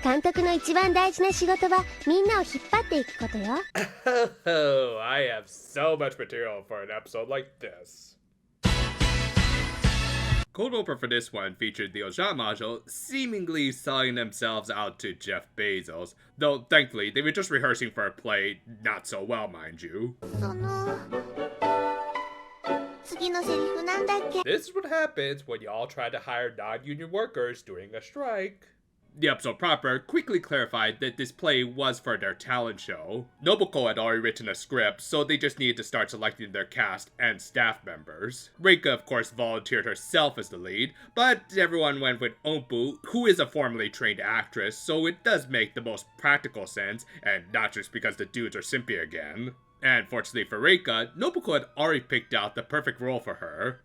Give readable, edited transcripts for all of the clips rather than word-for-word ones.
監督の一番大事な仕事はみんなを引っ張っていくことよ。Oh, I have so much material for an episode like this. Cold open for this one featured the Ojamajo seemingly selling themselves out to Jeff Bezos, though thankfully they were just rehearsing for a play, not so well mind you. This is what happens when y'all try to hire non-union workers during a strike. The episode proper quickly clarified that this play was for their talent show. Nobuko had already written a script, so they just needed to start selecting their cast and staff members. Reika, of course, volunteered herself as the lead, but everyone went with Ompu, who is a formerly trained actress, so it does make the most practical sense, and not just because the dudes are simpy again. And fortunately for Reika, Nobuko had already picked out the perfect role for her.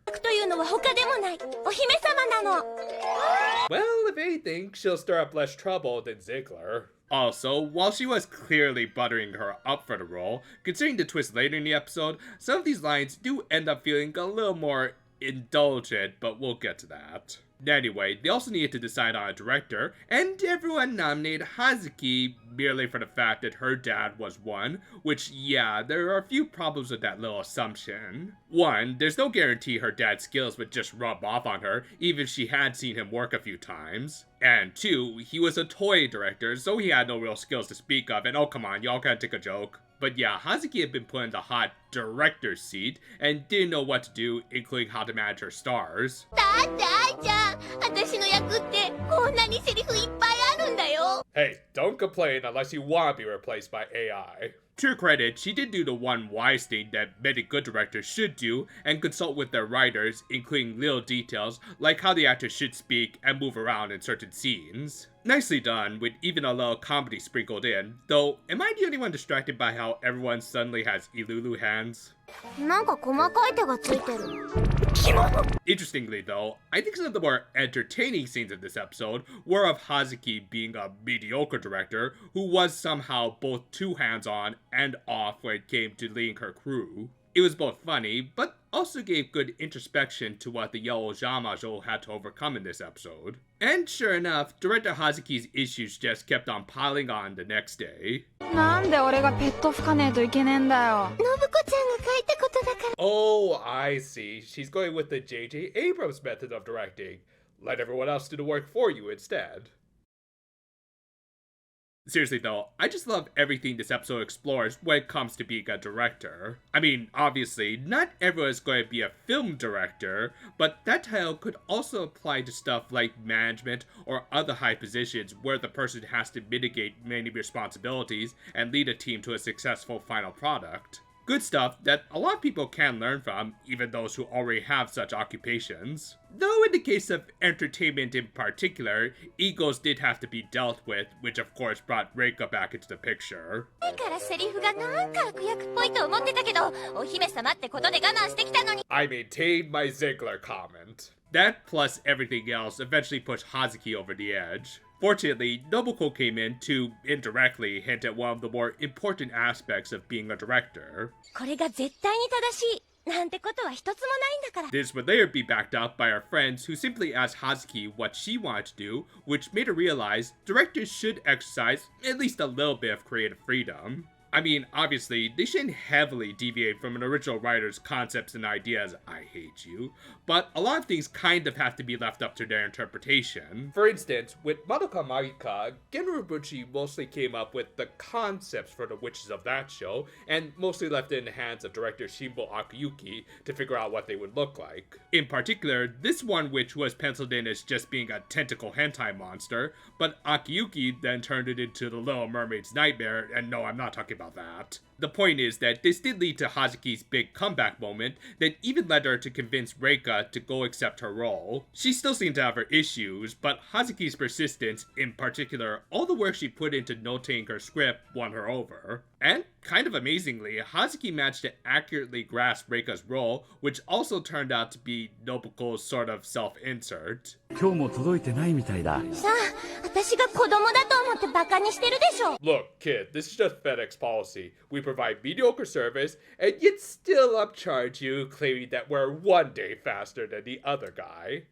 Well, if anything, she'll stir up less trouble than Ziegler. Also, while she was clearly buttering her up for the role, considering the twist later in the episode, some of these lines do end up feeling a little more indulgent, but we'll get to that. Anyway, they also needed to decide on a director, and everyone nominated Hazuki merely for the fact that her dad was one, which, yeah, there are a few problems with that little assumption. One, there's no guarantee her dad's skills would just rub off on her, even if she had seen him work a few times. And two, he was a toy director, so he had no real skills to speak of, and oh come on, y'all can't take a joke. But yeah, Hazuki had been put in the hot director's seat and didn't know what to do, including how to manage her stars. Hey, don't complain unless you want to be replaced by AI. To her credit, she did do the one wise thing that many good directors should do and consult with their writers, including little details like how the actor should speak and move around in certain scenes. Nicely done, with even a little comedy sprinkled in, though am I the only one distracted by how everyone suddenly has Ilulu hands? Interestingly though, I think some of the more entertaining scenes in this episode were of Hazuki being a mediocre director who was somehow both too hands-on and off when it came to leading her crew. It was both funny, but also gave good introspection to what the Yellow Ojamajo had to overcome in this episode. And sure enough, director Hazuki's issues just kept on piling on the next day. Oh, I see. She's going with the J.J. Abrams method of directing. Let everyone else do the work for you instead. Seriously though, I just love everything this episode explores when it comes to being a director. I mean, obviously, not everyone is going to be a film director, but that title could also apply to stuff like management or other high positions where the person has to mitigate many responsibilities and lead a team to a successful final product. Good stuff that a lot of people can learn from, even those who already have such occupations. Though in the case of entertainment in particular, egos did have to be dealt with, which of course brought Reika back into the picture. I maintained my Ziegler comment. That plus everything else eventually pushed Hazuki over the edge. Fortunately, Nobuko came in to indirectly hint at one of the more important aspects of being a director. This would later be backed up by our friends who simply asked Hazuki what she wanted to do, which made her realize directors should exercise at least a little bit of creative freedom. I mean, obviously, they shouldn't heavily deviate from an original writer's concepts and ideas, I hate you, but a lot of things kind of have to be left up to their interpretation. For instance, with Madoka Magica, Gen Urobuchi mostly came up with the concepts for the witches of that show, and mostly left it in the hands of director Shimbo Akiyuki to figure out what they would look like. In particular, this one witch was penciled in as just being a tentacle hentai monster, but Akiyuki then turned it into the Little Mermaid's Nightmare, and no, I'm not talking about that. The point is that this did lead to Hazuki's big comeback moment that even led her to convince Reika to go accept her role. She still seemed to have her issues, but Hazuki's persistence, in particular all the work she put into notating her script, won her over. And, kind of amazingly, Hazuki managed to accurately grasp Reika's role, which also turned out to be Nobuko's sort of self-insert. Look, kid, this is just FedEx policy. We provide mediocre service, and yet still upcharge you, claiming that we're one day faster than the other guy.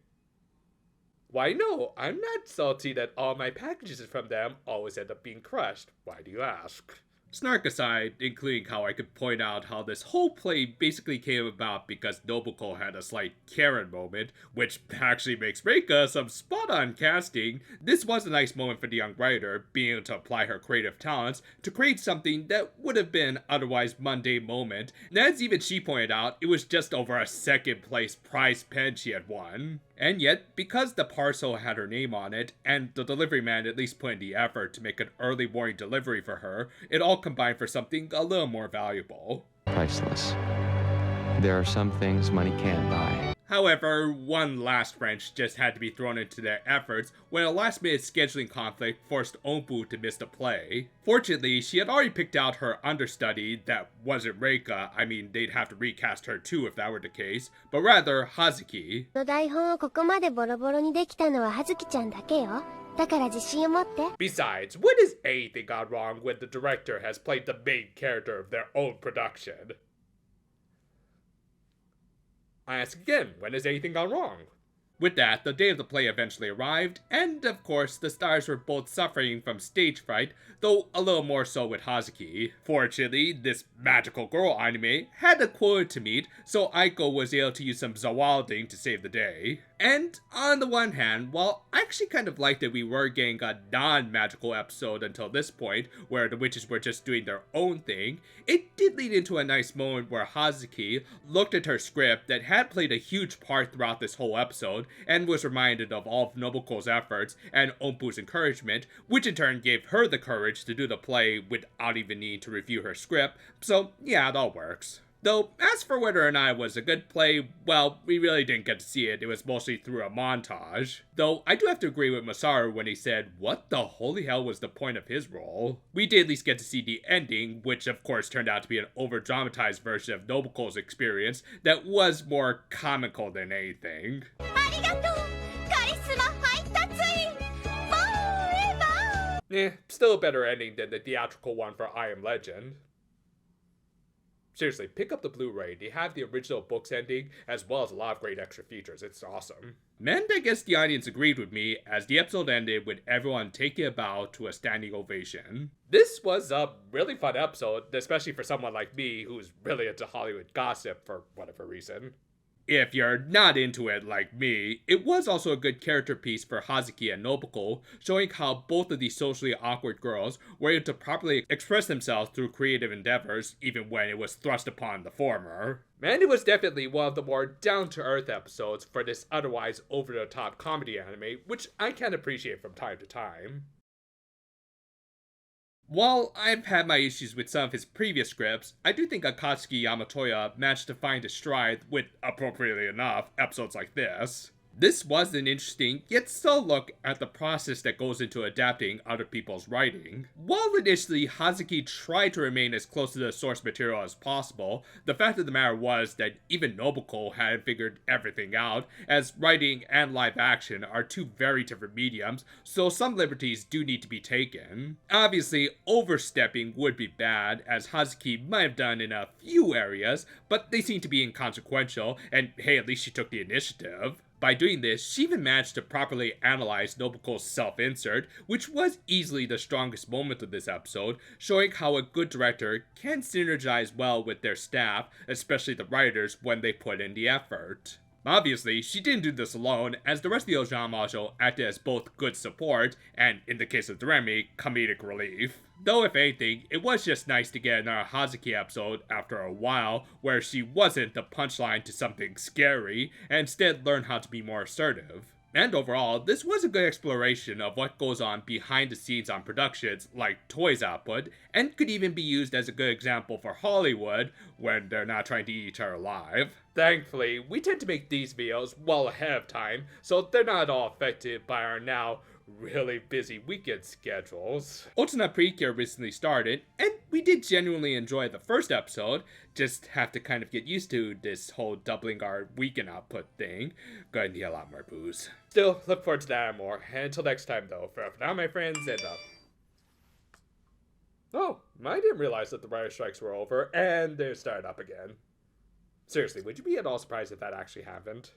Why no, I'm not salty that all my packages from them always end up being crushed. Why do you ask? Snark aside, including how I could point out how this whole play basically came about because Nobuko had a slight Karen moment, which actually makes Reika some spot-on casting, this was a nice moment for the young writer, being able to apply her creative talents to create something that would have been otherwise mundane moment, and as even she pointed out, it was just over a second place prize pen she had won. And yet, because the parcel had her name on it, and the delivery man at least put in the effort to make an early morning delivery for her, it all combined for something a little more valuable. Priceless. There are some things money can't buy. However, one last wrench just had to be thrown into their efforts when a last-minute scheduling conflict forced Ompu to miss the play. Fortunately, she had already picked out her understudy that wasn't Reika. I mean, they'd have to recast her too if that were the case, but rather Hazuki. の台本をここまでボロボロにできたのは葉月ちゃんだけよ。だから自信を持って。 Besides, when has anything gone wrong when the director has played the main character of their own production? I ask again, when has anything gone wrong? With that, the day of the play eventually arrived, and of course, the stars were both suffering from stage fright, though a little more so with Hazuki. Fortunately, this magical girl anime had a quota to meet, so Aiko was able to use some zawalding to save the day. And on the one hand, while I actually kind of liked that we were getting a non-magical episode until this point, where the witches were just doing their own thing, it did lead into a nice moment where Hazuki looked at her script that had played a huge part throughout this whole episode, and was reminded of all of Nobuko's efforts and Ompu's encouragement, which in turn gave her the courage to do the play without even needing to review her script, so yeah, it all works. Though, as for whether or not it was a good play, well, we really didn't get to see it. It was mostly through a montage. Though, I do have to agree with Masaru when he said, what the holy hell was the point of his role? We did at least get to see the ending, which of course turned out to be an over-dramatized version of Nobuko's experience that was more comical than anything. Still a better ending than the theatrical one for I Am Legend. Seriously, pick up the Blu-ray. They have the original book's ending, as well as a lot of great extra features. It's awesome. And I guess the audience agreed with me, as the episode ended with everyone taking a bow to a standing ovation. This was a really fun episode, especially for someone like me, who's really into Hollywood gossip for whatever reason. If you're not into it like me, it was also a good character piece for Hazuki and Nobuko, showing how both of these socially awkward girls were able to properly express themselves through creative endeavors, even when it was thrust upon the former. And it was definitely one of the more down-to-earth episodes for this otherwise over-the-top comedy anime, which I can appreciate from time to time. While I've had my issues with some of his previous scripts, I do think Akatsuki Yamatoya managed to find his stride with, appropriately enough, episodes like this. This was an interesting, yet still look at the process that goes into adapting other people's writing. While initially Hazuki tried to remain as close to the source material as possible, the fact of the matter was that even Nobuko hadn't figured everything out, as writing and live action are two very different mediums, so some liberties do need to be taken. Obviously, overstepping would be bad, as Hazuki might have done in a few areas, but they seem to be inconsequential, and hey, at least she took the initiative. By doing this, she even managed to properly analyze Nobuko's self-insert, which was easily the strongest moment of this episode, showing how a good director can synergize well with their staff, especially the writers, when they put in the effort. Obviously, she didn't do this alone, as the rest of the Ojamajo acted as both good support, and in the case of Doremi, comedic relief. Though if anything, it was just nice to get another Hazuki episode after a while, where she wasn't the punchline to something scary, and instead learned how to be more assertive. And overall, this was a good exploration of what goes on behind the scenes on productions like Toy's output, and could even be used as a good example for Hollywood when they're not trying to eat each other alive. Thankfully, we tend to make these videos well ahead of time, so they're not at all affected by our now really busy weekend schedules. Otana Precure recently started, and we did genuinely enjoy the first episode, just have to kind of get used to this whole doubling our weekend output thing. Gonna need a lot more booze. Still, look forward to that and more. And until next time though, for now my friends, and oh, I didn't realize that the writer strikes were over, and they're started up again. Seriously, would you be at all surprised if that actually happened?